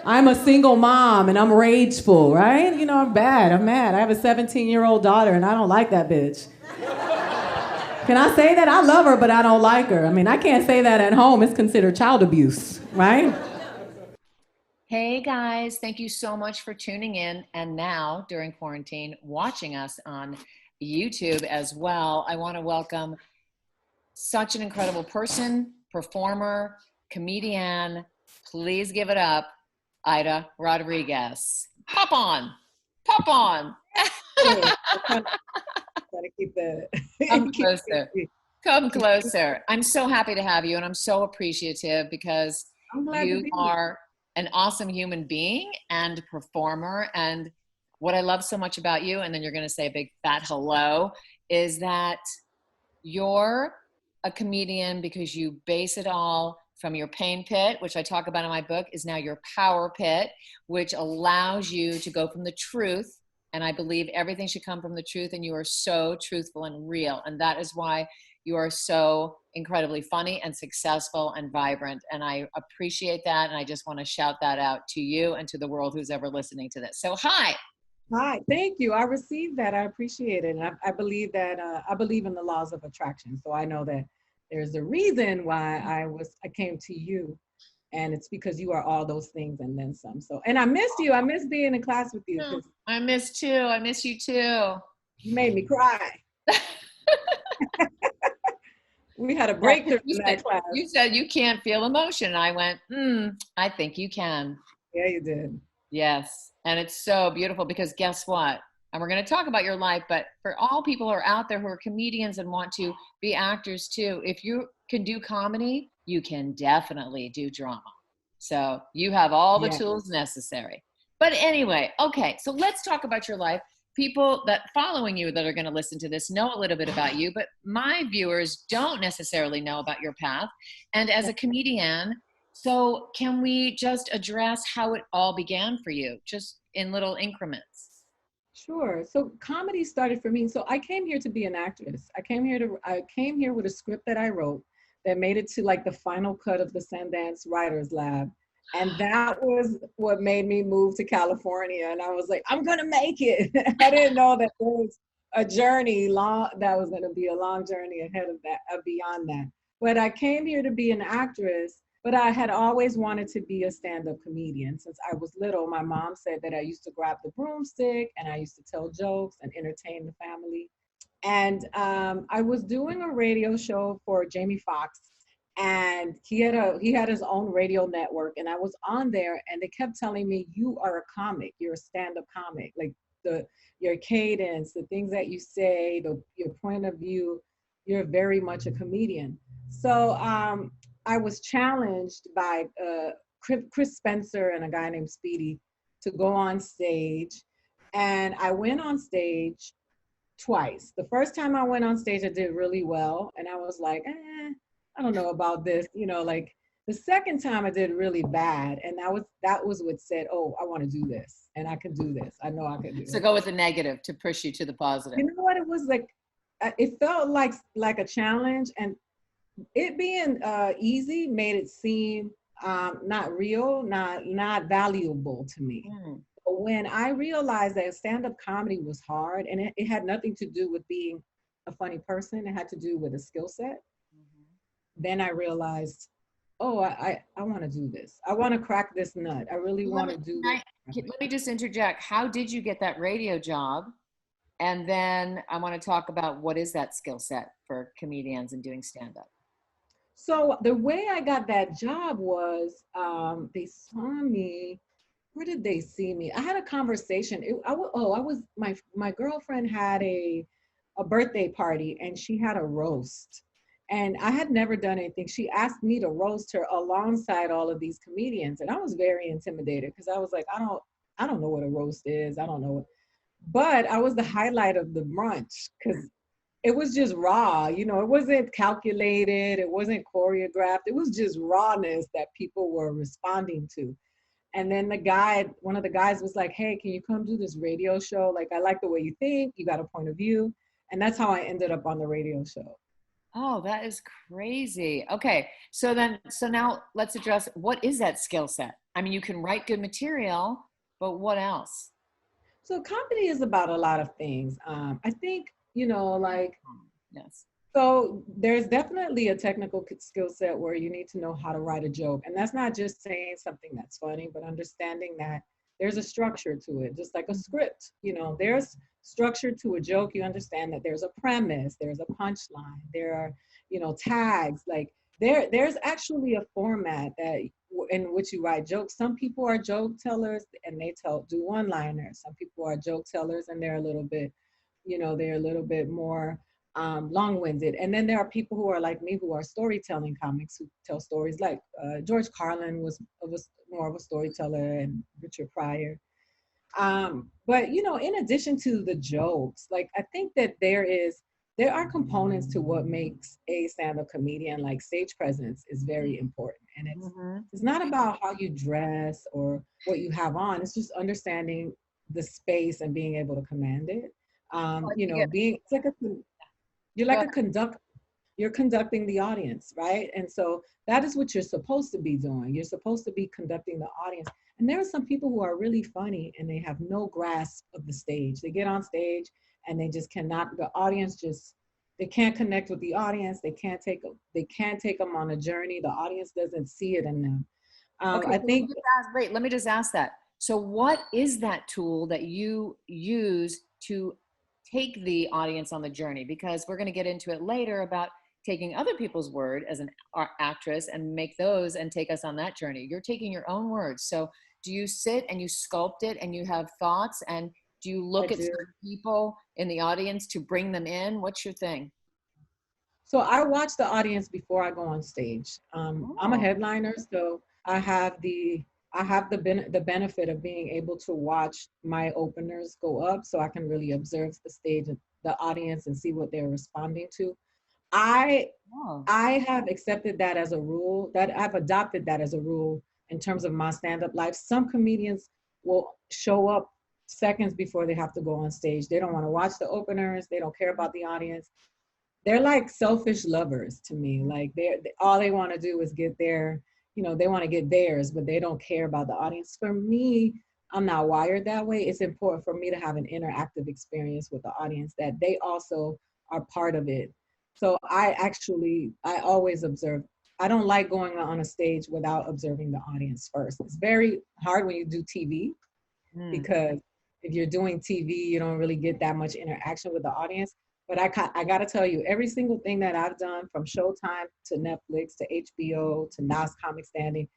I'm a single mom and I'm rageful, right? You know, I'm bad. I'm mad. I have a 17-year-old daughter and I don't like that bitch. Can I say that? I love her, but I don't like her. I mean, I can't say that at home. It's considered child abuse, right? Hey guys, thank you so much for tuning in and now during quarantine watching us on YouTube as well. I want to welcome such an incredible person, performer, comedian. Please give it up, Aida Rodriguez. Pop on, pop on. Hey, I'm trying to keep the Come keep closer. Come closer. I'm so happy to have you, and I'm so appreciative because I'm glad to you be here. are an awesome human being and performer. And what I love so much about you, and then you're going to say a big fat hello, is that you're a comedian because you base it all from your pain pit, which I talk about in my book, is now your power pit, which allows you to go from the truth. And I believe everything should come from the truth. And you are so truthful and real. And that is why you are so incredibly funny and successful and vibrant. And I appreciate that. And I just want to shout that out to you and to the world who's ever listening to this. So, hi. Hi, thank you. I received that. I appreciate it, and I believe that I believe in the laws of attraction. So I know that there's a reason why I came to you, and it's because you are all those things and then some. So, and I missed you. I missed being in class with you because I miss too. I miss you too. you made me cry. We had a breakthrough in that class. You said you can't feel emotion. I went, I think you can. Yeah, you did. Yes. And it's so beautiful because guess what? And we're going to talk about your life, but for all people who are out there who are comedians and want to be actors too, if you can do comedy, you can definitely do drama. So you have all the Yeah. tools necessary. But anyway, okay, so let's talk about your life. People that following you that are going to listen to this know a little bit about you, but my viewers don't necessarily know about your path. And as a comedian, so can we just address how it all began for you, just in little increments? Sure. So comedy started for me. So I came here to be an actress. I came here with a script that I wrote that made it to like the final cut of the Sundance Writers Lab. And that was what made me move to California. And I was like, I'm gonna make it. I didn't know that there was a journey long that was gonna be a long journey ahead of that, beyond that. But I came here to be an actress, but I had always wanted to be a stand-up comedian. Since I was little, my mom said that I used to grab the broomstick and I used to tell jokes and entertain the family. And I was doing a radio show for Jamie Foxx, and he had his own radio network, and I was on there, and they kept telling me, "You are a comic. You're a stand-up comic. Like the your cadence, the things that you say, your point of view, you're very much a comedian." So I was challenged by Chris Spencer and a guy named Speedy to go on stage. And I went on stage twice. The first time I went on stage, I did really well. And I was like, I don't know about this. Like the second time I did really bad. And that was what said, oh, I want to do this. And I can do this. I know I can do So it. go with the negative to push you to the positive. You know what? It was like, it felt like a challenge. And it being easy made it seem not real, not valuable to me. But when I realized that stand-up comedy was hard, and it had nothing to do with being a funny person, it had to do with a skill set. Then I realized, oh, I want to do this. I want to crack this nut. I really want to do this. Let me just interject. How did you get that radio job? And then I want to talk about what is that skill set for comedians and doing stand-up. So the way I got that job was they saw me. Where did they see me? I had a conversation. I was my girlfriend had a birthday party, and she had a roast, and I had never done anything. She asked me to roast her alongside all of these comedians, and I was very intimidated because I was like, I don't know what a roast is. I don't know what, but I was the highlight of the brunch because it was just raw. It wasn't calculated. It wasn't choreographed. It was just rawness that people were responding to. And then one of the guys was like, hey, can you come do this radio show? Like, I like the way you think. You got a point of view. And that's how I ended up on the radio show. Oh, that is crazy. Okay. So now let's address, what is that skill set? I mean, you can write good material, but what else? So comedy is about a lot of things. I think, like, Yes. so there's definitely a technical skill set where you need to know how to write a joke. And that's not just saying something that's funny, but understanding that there's a structure to it, just like a script. There's structure to a joke. You understand that there's a premise, there's a punchline, there are, tags. Like there's actually a format that in which you write jokes. Some people are joke tellers and they do one-liners. Some people are joke tellers and they're a little bit, they're a little bit more long-winded. And then there are people who are like me, who are storytelling comics, who tell stories. Like George Carlin was more of a storyteller, and Richard Pryor. But in addition to the jokes, like I think that there are components to what makes a stand-up comedian. Like stage presence is very important, and it's not about how you dress or what you have on. It's just understanding the space and being able to command it. Being it's like you're like a conductor. You're conducting the audience, right? And so that is what you're supposed to be doing. You're supposed to be conducting the audience. And there are some people who are really funny and they have no grasp of the stage. They get on stage and they just cannot, the audience just, they can't connect with the audience. They can't take them on a journey. The audience doesn't see it in them. Okay, I think. Let me just ask that. So what is that tool that you use to take the audience on the journey? Because we're going to get into it later about taking other people's word as an actress and make those and take us on that journey. You're taking your own words. So do you sit and you sculpt it and you have thoughts, and do you look at certain people in the audience to bring them in? What's your thing? So I watch the audience before I go on stage. I'm a headliner, so I have the benefit of being able to watch my openers go up, so I can really observe the stage and the audience and see what they're responding to. I have accepted that as a rule, that I've adopted that as a rule in terms of my stand-up life. Some comedians will show up seconds before they have to go on stage. They don't want to watch the openers. They don't care about the audience. They're like selfish lovers to me. Like all they want to do is get their, they want to get theirs, but they don't care about the audience. For me, I'm not wired that way. It's important for me to have an interactive experience with the audience, that they also are part of it. So I always observe. I don't like going on a stage without observing the audience first. It's very hard when you do TV, because if you're doing TV, you don't really get that much interaction with the audience. But I got to tell you, every single thing that I've done, from Showtime to Netflix to HBO to Nas Comic Standing,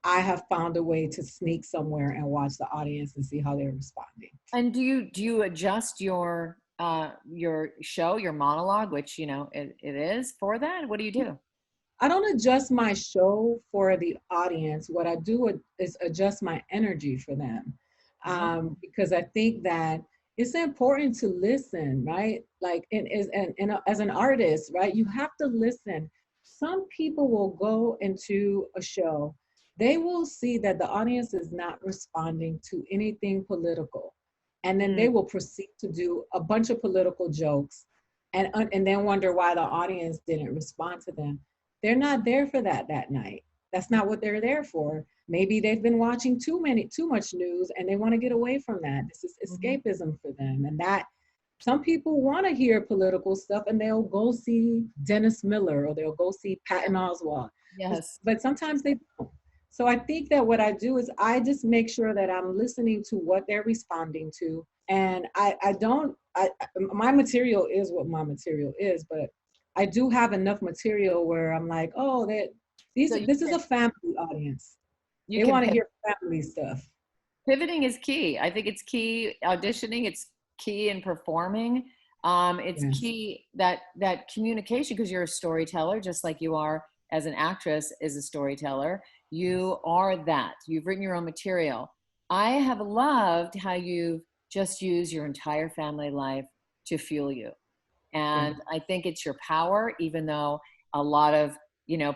I have found a way to sneak somewhere and watch the audience and see how they're responding. And do you adjust your show, your monologue, which it is for that? What do you do? I don't adjust my show for the audience. What I do is adjust my energy for them, because I think that it's important to listen, right? Like, as an artist, right? You have to listen. Some people will go into a show, they will see that the audience is not responding to anything political. And then they will proceed to do a bunch of political jokes and then wonder why the audience didn't respond to them. They're not there for that night. That's not what they're there for. Maybe they've been watching too much news and they want to get away from that. This is escapism for them. And that some people want to hear political stuff and they'll go see Dennis Miller or they'll go see Patton Oswalt. Yes. But sometimes they don't. So I think that what I do is I just make sure that I'm listening to what they're responding to. And my material is what my material is, but I do have enough material where I'm like, oh, this is a family audience. They want to hear family stuff. Pivoting is key. I think it's key. Auditioning, it's key in performing. It's key that communication, because you're a storyteller, just like you are as an actress is a storyteller. You are that. You've written your own material. I have loved how you've just used your entire family life to fuel you. And I think it's your power, even though a lot of,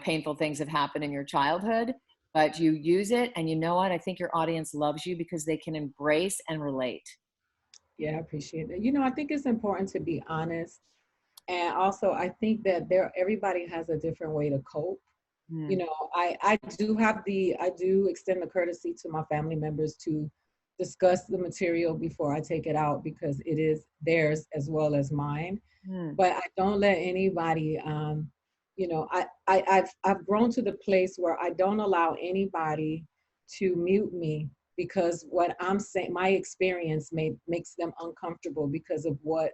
painful things have happened in your childhood, but you use it. And you know what? I think your audience loves you because they can embrace and relate. Yeah, I appreciate it. I think it's important to be honest. And also, I think that everybody has a different way to cope. You know, I do extend the courtesy to my family members to discuss the material before I take it out, because it is theirs as well as mine. But I don't let anybody, you know, I've grown to the place where I don't allow anybody to mute me, because what I'm saying, my experience makes them uncomfortable because of what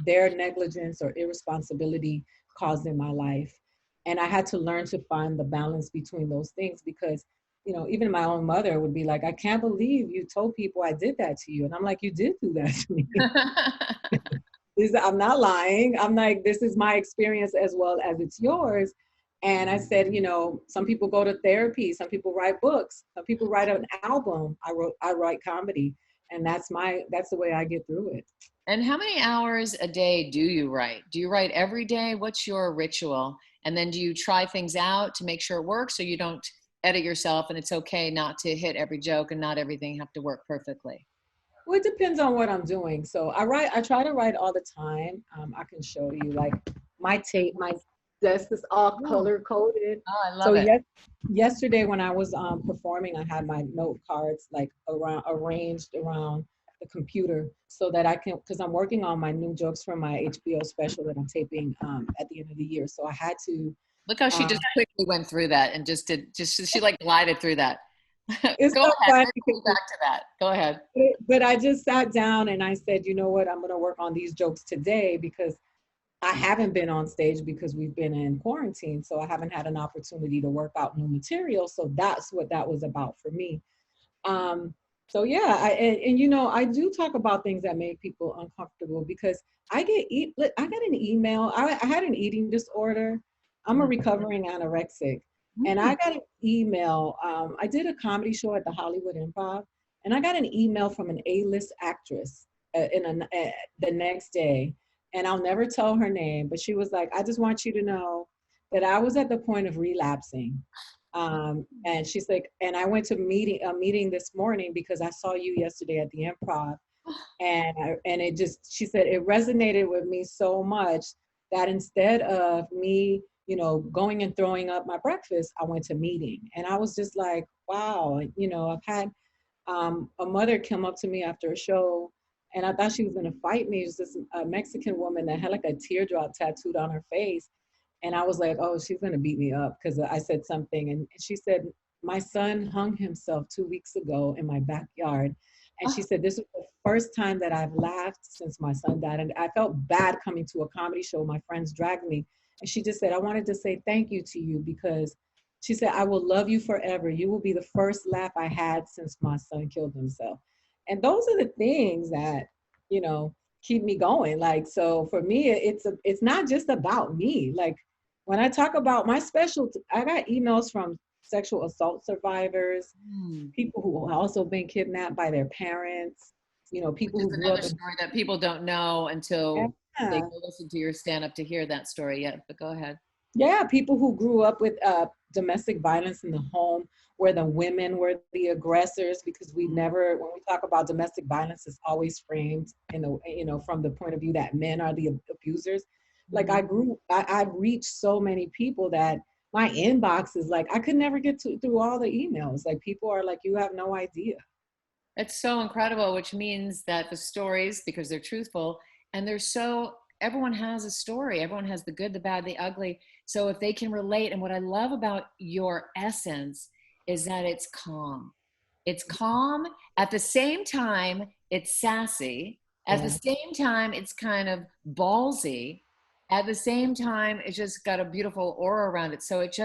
their negligence or irresponsibility caused in my life. And I had to learn to find the balance between those things, because, you know, even my own mother would be like, I can't believe you told people I did that to you. And I'm like, you did do that to me. I'm not lying. I'm like, this is my experience as well as it's yours. And I said, you know, some people go to therapy, some people write books, some people write an album. I write comedy, and that's the way I get through it. And how many hours a day do you write? Do you write every day? What's your ritual? And then do you try things out to make sure it works, so you don't edit yourself and it's okay not to hit every joke and not everything have to work perfectly? Well, it depends on what I'm doing. So I try to write all the time. I can show you, like, my desk is all color coded. Oh, I love it. Yesterday when I was performing, I had my note cards like arranged around the computer, so that I can, because I'm working on my new jokes for my HBO special that I'm taping at the end of the year. So I had to. Look how she just quickly went through that and she like glided through that. It's Go so ahead. funny. Back to that. Go ahead. But I just sat down and I said, you know what, I'm going to work on these jokes today, because I haven't been on stage because we've been in quarantine. So I haven't had an opportunity to work out new material. So that's what that was about for me. So yeah, and you know, I do talk about things that make people uncomfortable, because I get an email. I had an eating disorder. I'm a recovering anorexic. And I got an email. I did a comedy show at the Hollywood Improv, and I got an email from an A-list actress the next day. And I'll never tell her name, but she was like, I just want you to know that I was at the point of relapsing. And she's like, and I went to a meeting this morning because I saw you yesterday at the Improv. And she said, it resonated with me so much that instead of me, you know, going and throwing up my breakfast, I went to meeting. And I was just like, wow, you know, I've had a mother come up to me after a show, and I thought she was going to fight me. It was this Mexican woman that had like a teardrop tattooed on her face. And I was like, oh, she's going to beat me up because I said something. And she said, my son hung himself 2 weeks ago in my backyard. And she said, this was the first time that I've laughed since my son died. And I felt bad coming to a comedy show. My friends dragged me. And she just said, I wanted to say thank you to you, because she said, I will love you forever. You will be the first laugh I had since my son killed himself. And those are the things that, you know, keep me going. Like, so for me, it's not just about me. Like, when I talk about my special, I got emails from sexual assault survivors, people who have also been kidnapped by their parents, you know, people who grew up in story that people don't know until they go listen to your stand-up to hear that story. Yeah, but go ahead. Yeah, people who grew up with domestic violence in the home, where the women were the aggressors, because when we talk about domestic violence, it's always framed from the point of view that men are the abusers. Like, I've reached so many people that my inbox is like, I could never get through all the emails. Like, people are like, you have no idea. It's so incredible, which means that the stories, because they're truthful, and everyone has a story. Everyone has the good, the bad, the ugly. So if they can relate, and what I love about your essence is that it's calm. It's calm. At the same time, it's sassy. At the same time, it's kind of ballsy. At the same time, it's just got a beautiful aura around it. So it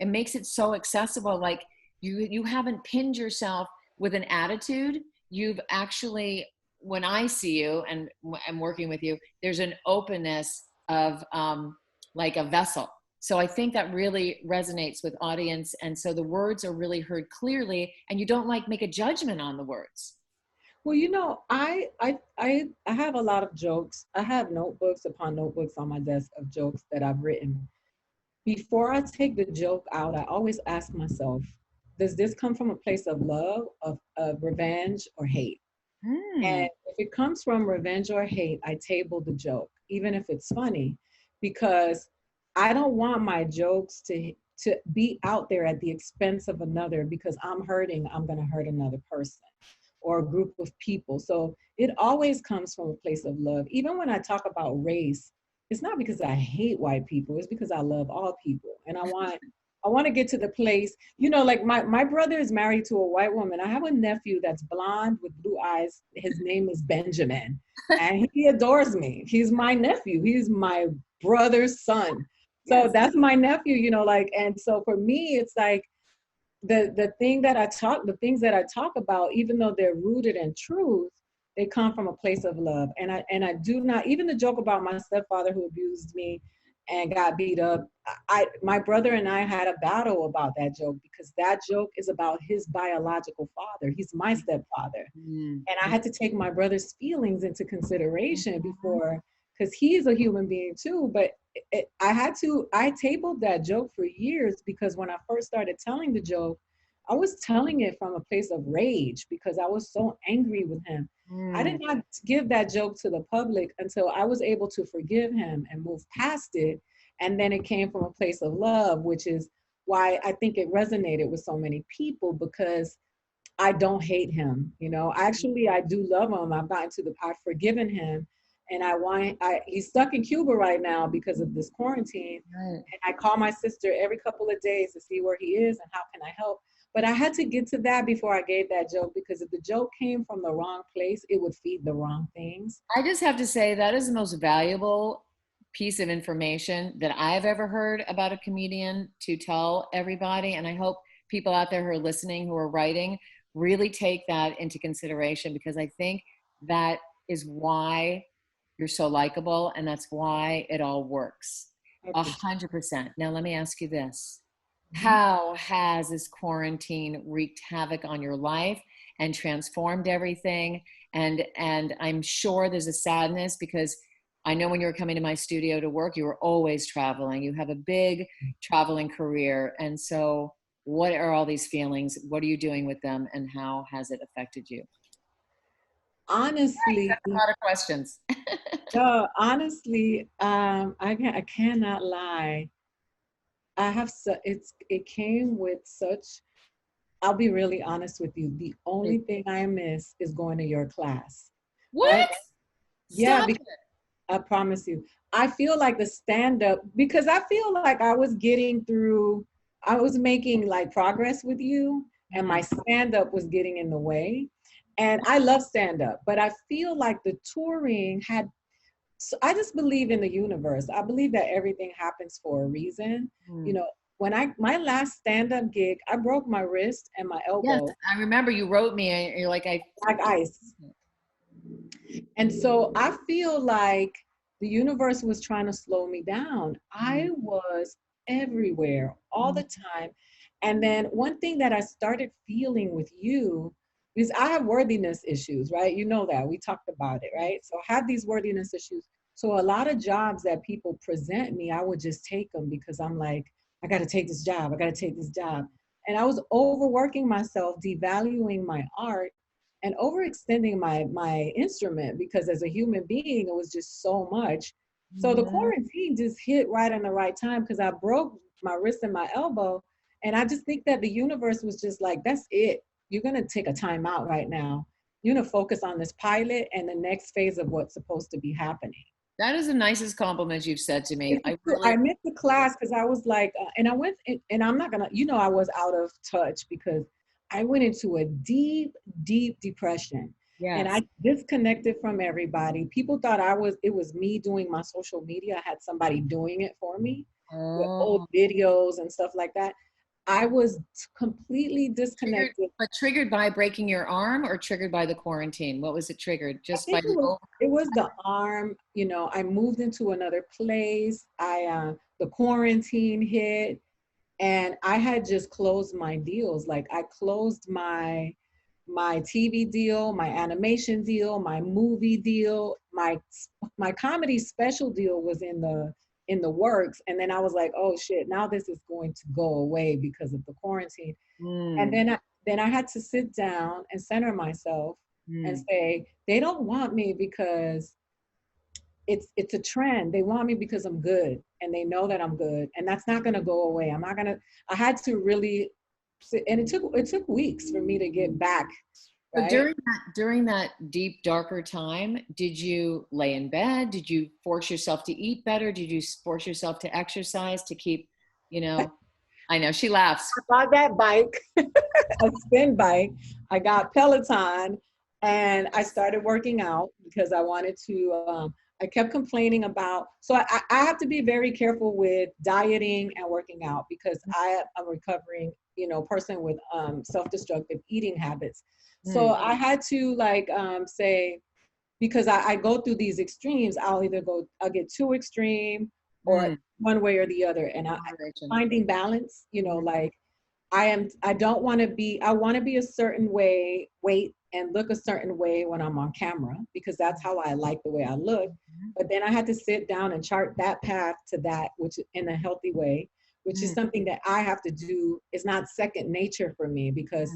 makes it so accessible. Like, you haven't pinned yourself with an attitude. You've actually, when I see you and I'm working with you, there's an openness of like a vessel. So I think that really resonates with audience. And so the words are really heard clearly, and you don't like make a judgment on the words. Well, you know, I have a lot of jokes. I have notebooks upon notebooks on my desk of jokes that I've written. Before I take the joke out, I always ask myself, does this come from a place of love, of revenge, or hate? And if it comes from revenge or hate, I table the joke, even if it's funny. because I don't want my jokes to be out there at the expense of another, because I'm hurting, I'm going to hurt another person or a group of people. So it always comes from a place of love. Even when I talk about race, it's not because I hate white people, it's because I love all people. And I want to get to the place, like my brother is married to a white woman. I have a nephew that's blonde with blue eyes. His name is Benjamin, and he adores me. He's my nephew. He's my brother's son. So Yes. that's my nephew, and so for me, it's like the things that I talk about, even though they're rooted in truth, they come from a place of love. And I do not, even the joke about my stepfather who abused me and got beat up. My brother and I had a battle about that joke, because that joke is about his biological father. He's my stepfather. And I had to take my brother's feelings into consideration before, because he's a human being too. But I tabled that joke for years, because when I first started telling the joke, I was telling it from a place of rage because I was so angry with him. I did not give that joke to the public until I was able to forgive him and move past it. And then it came from a place of love, which is why I think it resonated with so many people, because I don't hate him. Actually, I do love him. I've forgiven him. And he's stuck in Cuba right now because of this quarantine. Right. And I call my sister every couple of days to see where he is and how can I help. But I had to get to that before I gave that joke, because if the joke came from the wrong place, it would feed the wrong things. I just have to say that is the most valuable piece of information that I've ever heard about a comedian to tell everybody. And I hope people out there who are listening, who are writing, really take that into consideration, because I think that is why you're so likable, and that's why it all works. 100%. Now, let me ask you this. How has this quarantine wreaked havoc on your life and transformed everything? And I'm sure there's a sadness, because I know when you were coming to my studio to work, you were always traveling. You have a big traveling career. And so what are all these feelings? What are you doing with them? And how has it affected you? Honestly, That's a lot of questions. honestly, I cannot lie. It came with such, I'll be really honest with you. The only thing I miss is going to your class. What? Yeah, Stop because I promise you. I feel like the stand-up, because I feel like I was making like progress with you, and my stand-up was getting in the way. And I love stand-up, but I feel like the touring had, so I just believe in the universe. I believe that everything happens for a reason. When my last stand-up gig, I broke my wrist and my Yes, elbow I remember you wrote me and you're like, like ice. And so I feel like the universe was trying to slow me down. I was everywhere all the time. And then one thing that I started feeling with you, because I have worthiness issues, right? You know that. We talked about it, right? So I have these worthiness issues. So a lot of jobs that people present me, I would just take them because I'm like, I got to take this job. I got to take this job. And I was overworking myself, devaluing my art, and overextending my instrument, because as a human being, it was just so much. So the quarantine just hit right in the right time, because I broke my wrist and my elbow. And I just think that the universe was just like, that's it. You're going to take a time out right now. You're going to focus on this pilot and the next phase of what's supposed to be happening. that is the nicest compliment you've said to me. I missed the class because I was like, and I went, and I'm not gonna, I was out of touch because I went into a deep, deep depression. Yes. And I disconnected from everybody. People thought it was me doing my social media. I had somebody doing it for me with old videos and stuff like that. I was completely disconnected. Triggered by breaking your arm, or triggered by the quarantine? What was it triggered? Just by it was the arm. I moved into another place. The quarantine hit, and I had just closed my deals. Like I closed my TV deal, my animation deal, my movie deal, my comedy special deal was in the works. And then I was like, oh shit, now this is going to go away because of the quarantine. And then I had to sit down and center myself and say, they don't want me because it's a trend. They want me because I'm good, and they know that I'm good, and that's not gonna go away. I had to really, and it took weeks for me to get back. So Right? during that deep, darker time, did you lay in bed? Did you force yourself to eat better? Did you force yourself to exercise to keep, you know, I know she laughs. I bought that bike, a spin bike. I got Peloton, and I started working out because I wanted to. I kept complaining about. So I have to be very careful with dieting and working out because I am a recovering, person with self-destructive eating habits. So I had to say, because I go through these extremes, I'll get too extreme or one way or the other. And finding balance, like I want to be a certain way, weight and look a certain way when I'm on camera, because that's how I like the way I look. But then I had to sit down and chart that path to that, which in a healthy way, which is something that I have to do. It's not second nature for me because,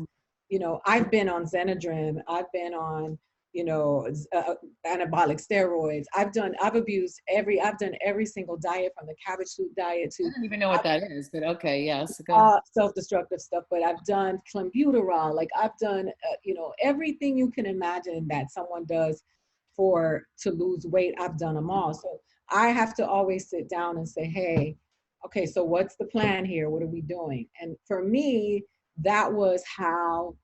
I've been on Xenadrim, I've been on, anabolic steroids. I've done every single diet, from the cabbage soup diet to. I don't even know what that is, but okay, yes. Self-destructive stuff, but I've done clenbuterol, I've done, everything you can imagine that someone does to lose weight. I've done them all. So I have to always sit down and say, hey, okay, so what's the plan here? What are we doing? And for me, that was how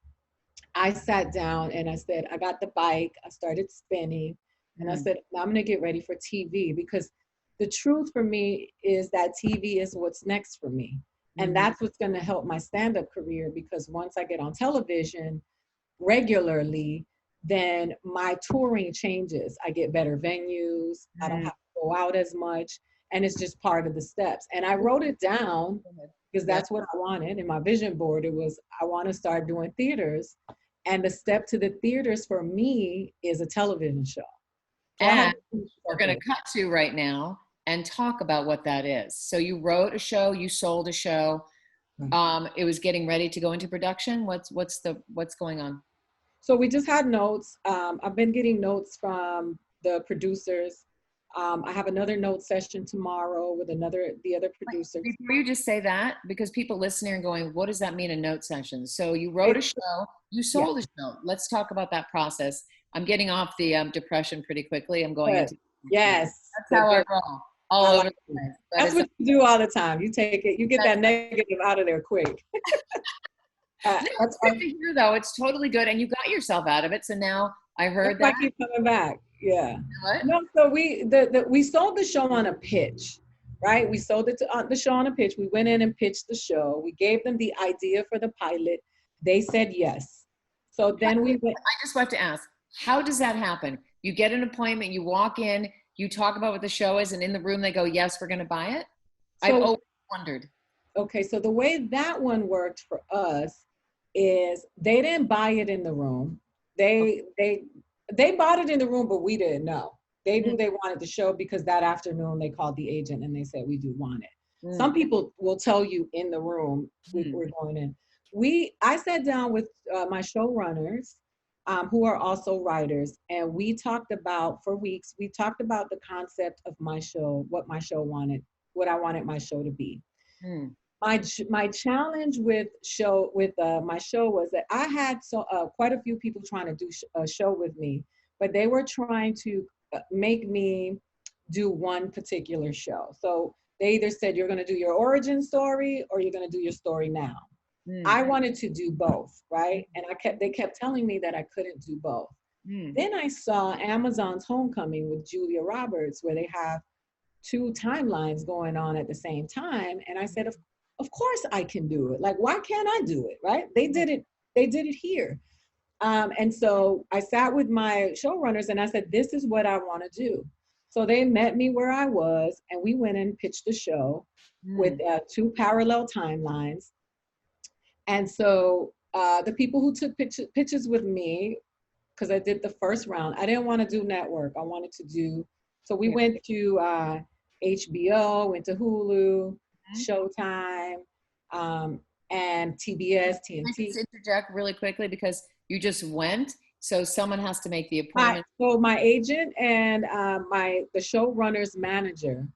I sat down and I said, I got the bike, I started spinning, and I said, I'm going to get ready for TV, because the truth for me is that TV is what's next for me. And that's what's going to help my stand-up career, because once I get on television regularly, then my touring changes. I get better venues. I don't have to go out as much. And it's just part of the steps. And I wrote it down because that's what I wanted. In my vision board, it was, I want to start doing theaters. And the step to the theaters for me is a television show. So and we're going to cut to right now and talk about what that is. So you wrote a show, you sold a show. It was getting ready to go into production. What's going on? So we just had notes. I've been getting notes from the producers. I have another note session tomorrow with the other producers. Before you just say that, because people listening are going, what does that mean, a note session? So you wrote a show, you sold a show. Let's talk about that process. I'm getting off the depression pretty quickly. I'm going into. Yes. That's how I roll. All over the place. That's what you do all the time. You take it, you get that negative out of there quick. It's good to hear, though. It's totally good. And you got yourself out of it. So now I heard that. I keep coming back. Yeah. What? No, so we sold the show on a pitch, right? We sold the show on a pitch. We went in and pitched the show. We gave them the idea for the pilot. They said yes. So then we went. I just want to ask, how does that happen? You get an appointment, you walk in, you talk about what the show is, and in the room they go, yes, we're going to buy it? So, I've always wondered. Okay, so the way that one worked for us is they didn't buy it in the room. They bought it in the room, but we didn't know. They knew they wanted the show because that afternoon they called the agent and they said, we do want it. Some people will tell you in the room, we're going in. I sat down with my showrunners, who are also writers, and we talked about, for weeks, we talked about the concept of my show, what my show wanted, what I wanted my show to be. My challenge with my show was that I had quite a few people trying to do a show with me, but they were trying to make me do one particular show. So they either said, you're going to do your origin story or you're going to do your story now. I wanted to do both, right? And they kept telling me that I couldn't do both. Then I saw Amazon's Homecoming with Julia Roberts, where they have 2 timelines going on at the same time. And I said, of course I can do it. Like, why can't I do it, right? They did it here. And so I sat with my showrunners and I said, this is what I want to do. So they met me where I was, and we went and pitched the show with 2 parallel timelines. And so the people who took pictures with me, because I did the first round, I didn't want to do network. I wanted to do, so we went to HBO, went to Hulu, Showtime, and TBS, TNT. Can I just interject really quickly, because you just went. So someone has to make the appointment. So my agent and the showrunner's manager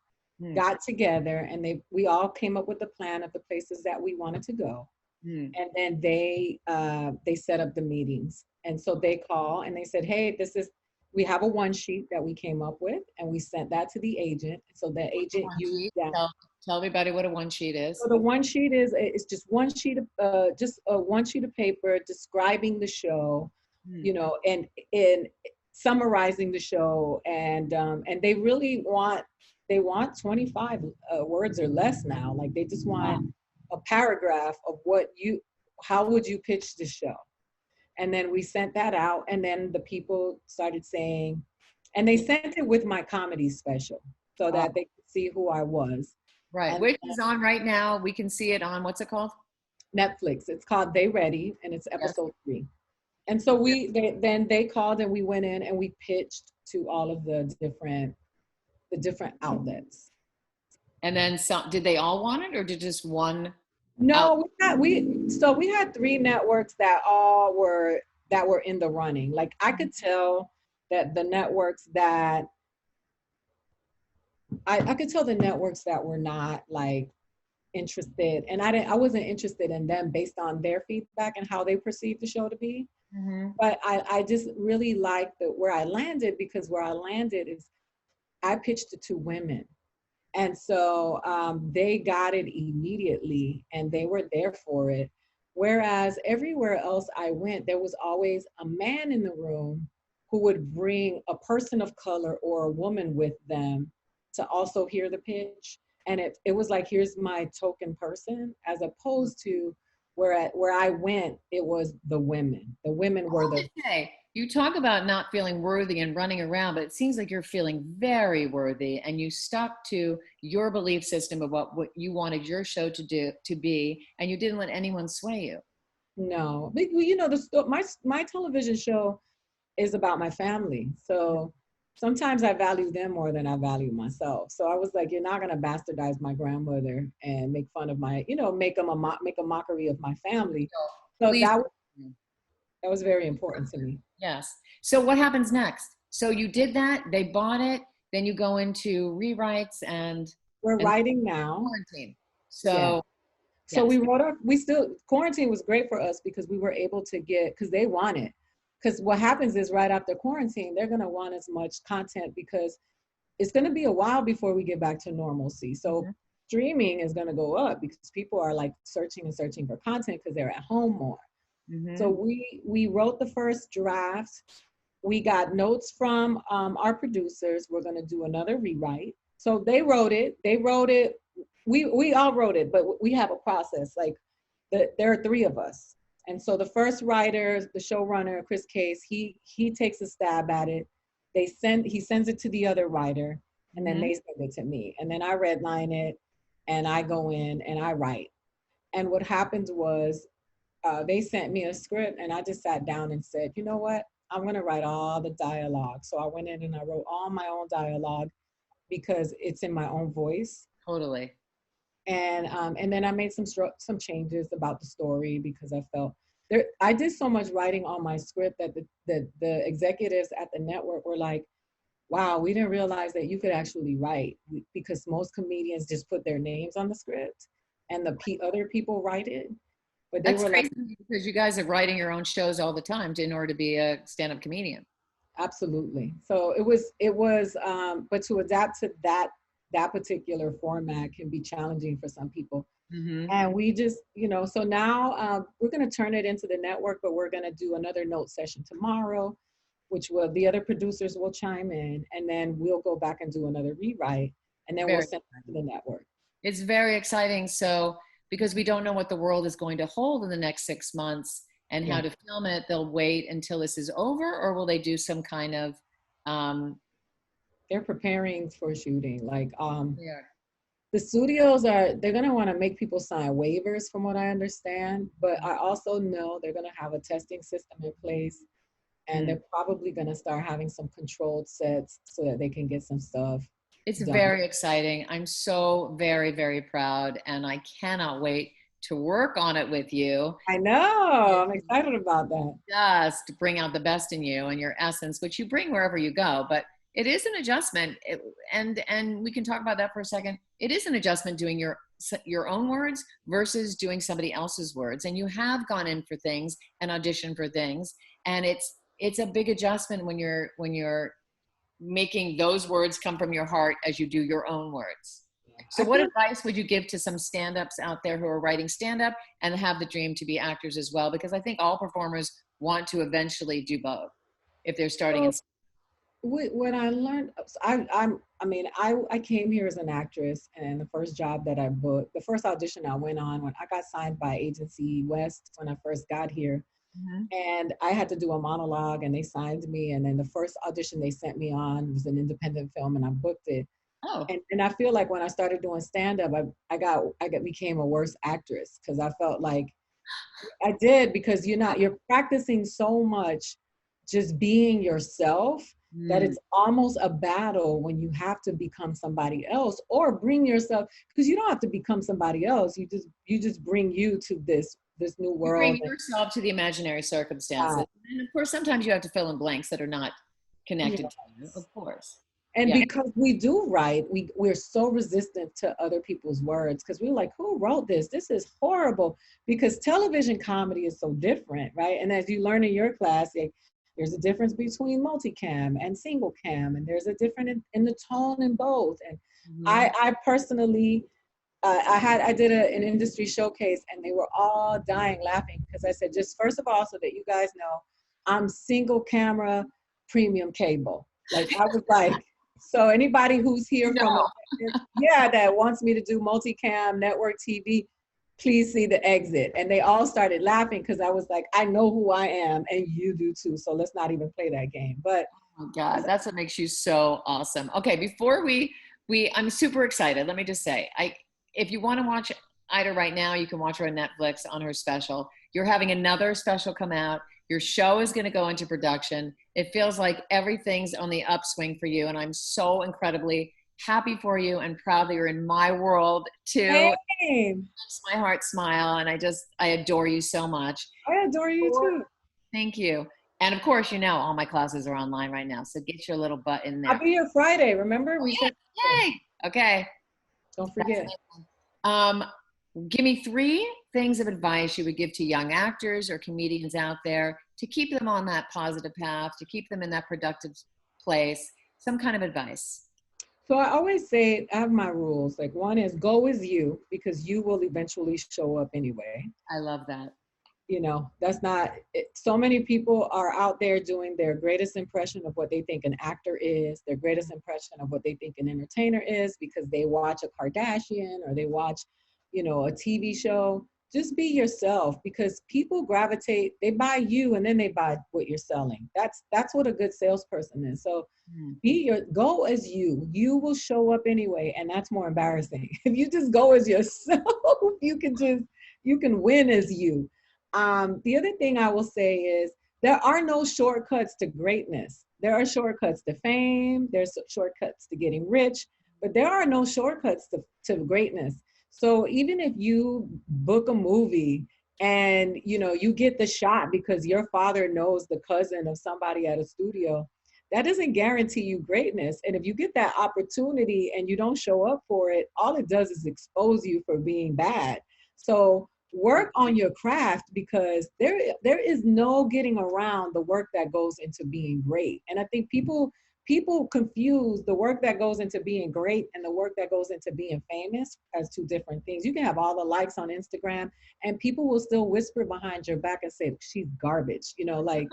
got together, and we all came up with a plan of the places that we wanted to go. And then they set up the meetings. And so they call and they said, hey, we have a one sheet that we came up with, and we sent that to the agent. So the agent used that. Tell everybody what a one sheet is. So the one sheet it's just one sheet of one sheet of paper describing the show, you know, and summarizing the show, and they really want 25 words or less now. Like they just want a paragraph of how would you pitch the show? And then we sent that out, and then the people started saying, and they sent it with my comedy special so that they could see who I was. Right, which is on right now. We can see it on, what's it called? Netflix. It's called They Ready, and it's episode 3. And so they called, and we went in and we pitched to all of the different outlets. And then did they all want it, or did just one? No, we had 3 networks that were in the running. Like I could tell that the networks that I could tell the networks that were not like interested, and I wasn't interested in them based on their feedback and how they perceived the show to be. But I just really liked where I landed, because where I landed is I pitched to 2 women. And so they got it immediately, and they were there for it. Whereas everywhere else I went, there was always a man in the room who would bring a person of color or a woman with them to also hear the pitch. And it was like, here's my token person, as opposed to where I went, it was the women. The women were the... Okay. You talk about not feeling worthy and running around, but it seems like you're feeling very worthy, and you stuck to your belief system of what you wanted your show to be, and you didn't let anyone sway you. No, you know, my television show is about my family. So sometimes I value them more than I value myself. So I was like, you're not going to bastardize my grandmother and make fun of make a mockery of my family. So that was very important to me. Yes. So what happens next? So you did that, they bought it, then you go into rewrites, and we're writing now. Quarantine. So quarantine was great for us, because we were able to because they want it. Because what happens is right after quarantine, they're going to want as much content, because it's going to be a while before we get back to normalcy. So streaming is going to go up, because people are like searching for content because they're at home more. So we wrote the first draft. We got notes from our producers. We're going to do another rewrite. So they wrote it. We all wrote it, but we have a process. Like there are 3 of us. And so the first writer, the showrunner, Chris Case, he takes a stab at it. He sends it to the other writer, and then they send it to me. And then I redline it, and I go in and I write. And what happened was, they sent me a script, and I just sat down and said, you know what? I'm going to write all the dialogue. So I went in and I wrote all my own dialogue, because it's in my own voice. Totally. And then I made some changes about the story, because I felt I did so much writing on my script that the executives at the network were like, wow, we didn't realize that you could actually write, because most comedians just put their names on the script and the other people write it. But they were crazy, because you guys are writing your own shows all the time in order to be a stand-up comedian. Absolutely. So it was, but to adapt to that particular format can be challenging for some people. And we just, so now we're going to turn it into the network, but we're going to do another note session tomorrow, which the other producers will chime in, and then we'll go back and do another rewrite, and then we'll send it to the network. It's very exciting. So, because we don't know what the world is going to hold in the next 6 months and how to film it, they'll wait until this is over, or will they do some kind of... They're preparing for shooting. Like, the studios they're going to want to make people sign waivers, from what I understand, but I also know they're going to have a testing system in place, and they're probably going to start having some controlled sets so that they can get some stuff. It's very exciting. I'm so very, very proud, and I cannot wait to work on it with you. I know. I'm excited about that. Just bring out the best in you and your essence, which you bring wherever you go. But it is an adjustment, and we can talk about that for a second. It is an adjustment doing your own words versus doing somebody else's words. And you have gone in for things and auditioned for things, and it's a big adjustment when you're making those words come from your heart as you do your own words. So what advice would you give to some stand-ups out there who are writing stand-up and have the dream to be actors as well? Because I think all performers want to eventually do both if they're starting in. When I learned, I came here as an actress, and the first job that I booked, the first audition I went on when I got signed by Agency West when I first got here, and I had to do a monologue, and they signed me, and then the first audition they sent me on was an independent film, and I booked it. Oh. And I feel like when I started doing stand-up, I became a worse actress because I felt like I did, because you're practicing so much just being yourself that it's almost a battle when you have to become somebody else or bring yourself, because you don't have to become somebody else. You just bring you to this new world. You bring yourself to the imaginary circumstances. And of course, sometimes you have to fill in blanks that are not connected to you, of course. And because we do write, we're so resistant to other people's words, because we're like, who wrote this? This is horrible, because television comedy is so different, right? And as you learn in your class, there's a difference between multicam and Singlecam, and there's a difference in the tone in both. And I personally, I did an industry showcase, and they were all dying laughing because I said, just first of all, so that you guys know, I'm single camera premium cable. Like, I was like, so anybody who's here from, that wants me to do multicam, network TV, please see the exit. And they all started laughing because I was like, I know who I am and you do too. So let's not even play that game. But oh my God, that's what makes you so awesome. Okay, before I'm super excited. Let me just say, if you want to watch Ida right now, you can watch her on Netflix on her special. You're having another special come out. Your show is going to go into production. It feels like everything's on the upswing for you. And I'm so incredibly happy for you and proud that you're in my world too. Hey. It makes my heart smile. And I adore you so much. I adore you too. Thank you. And of course, all my classes are online right now. So get your little butt in there. I'll be here Friday. Remember? Yay. Okay. Don't forget. Give me 3 things of advice you would give to young actors or comedians out there to keep them on that positive path, to keep them in that productive place. Some kind of advice. So I always say, I have my rules. Like, one is go as you, because you will eventually show up anyway. I love that. That's not, so many people are out there doing their greatest impression of what they think an actor is, their greatest impression of what they think an entertainer is, because they watch a Kardashian or they watch, a TV show. Just be yourself, because people gravitate, they buy you and then they buy what you're selling. That's what a good salesperson is. So go as you. You will show up anyway, and that's more embarrassing. If you just go as yourself, you can win as you. The other thing I will say is there are no shortcuts to greatness. There are shortcuts to fame. There's shortcuts to getting rich, but there are no shortcuts to greatness. So even if you book a movie and, you get the shot because your father knows the cousin of somebody at a studio, that doesn't guarantee you greatness. And if you get that opportunity and you don't show up for it, all it does is expose you for being bad. So work on your craft, because there is no getting around the work that goes into being great. And I think people confuse the work that goes into being great and the work that goes into being famous as 2 different things. You can have all the likes on Instagram and people will still whisper behind your back and say, she's garbage. Like,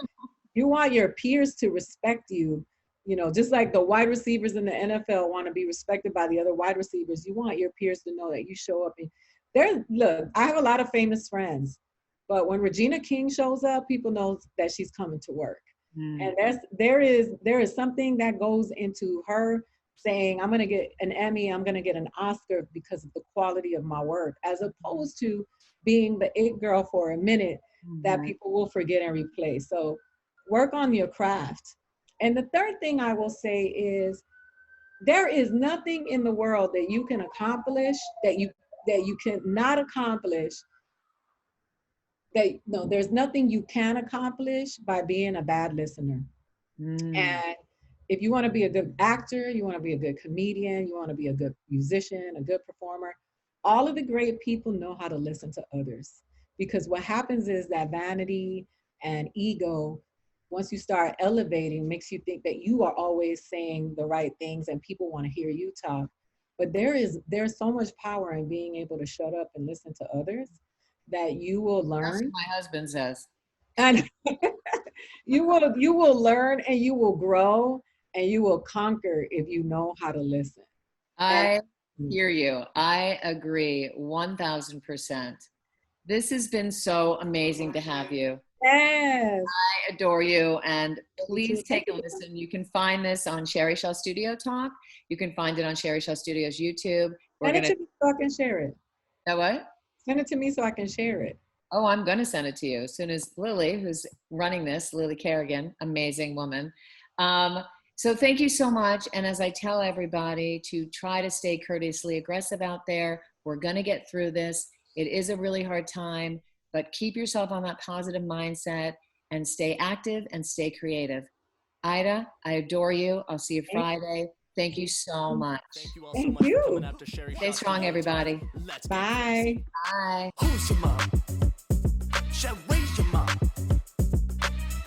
you want your peers to respect you, just like the wide receivers in the NFL want to be respected by the other wide receivers. You want your peers to know that you show up. Look, I have a lot of famous friends, but when Regina King shows up, people know that she's coming to work. And there is something that goes into her saying, I'm going to get an Emmy, I'm going to get an Oscar because of the quality of my work, as opposed to being the it girl for a minute that people will forget and replace. So work on your craft. And the third thing I will say is, there is nothing in the world that you can accomplish that you cannot accomplish that no, there's nothing you can accomplish by being a bad listener. And if you want to be a good actor, you want to be a good comedian, you want to be a good musician, a good performer, all of the great people know how to listen to others. Because what happens is that vanity and ego, once you start elevating, makes you think that you are always saying the right things and people want to hear you talk. But there's so much power in being able to shut up and listen to others that you will That's what learn. my husband says. And you will learn and you will grow and you will conquer if you know how to listen. I hear you. I agree 1000%. This has been so amazing to have you. Yes. I adore you. And please take a listen. You can find this on Shari Shell Studio Talk. You can find it on Shari Shell Studios YouTube. Send it to me so I can share it. That what? Send it to me so I can share it. Oh, I'm going to send it to you as soon as Lily, who's running this, Lily Kerrigan, amazing woman. So thank you so much. And as I tell everybody to try to stay courteously aggressive out there, we're going to get through this. It is a really hard time, but keep yourself on that positive mindset and stay active and stay creative. Aida, I adore you. I'll see you Friday. Thank you so much. Thank you all so much for coming out to Shari. Stay strong, everybody. Bye. Bye. Who's your mom?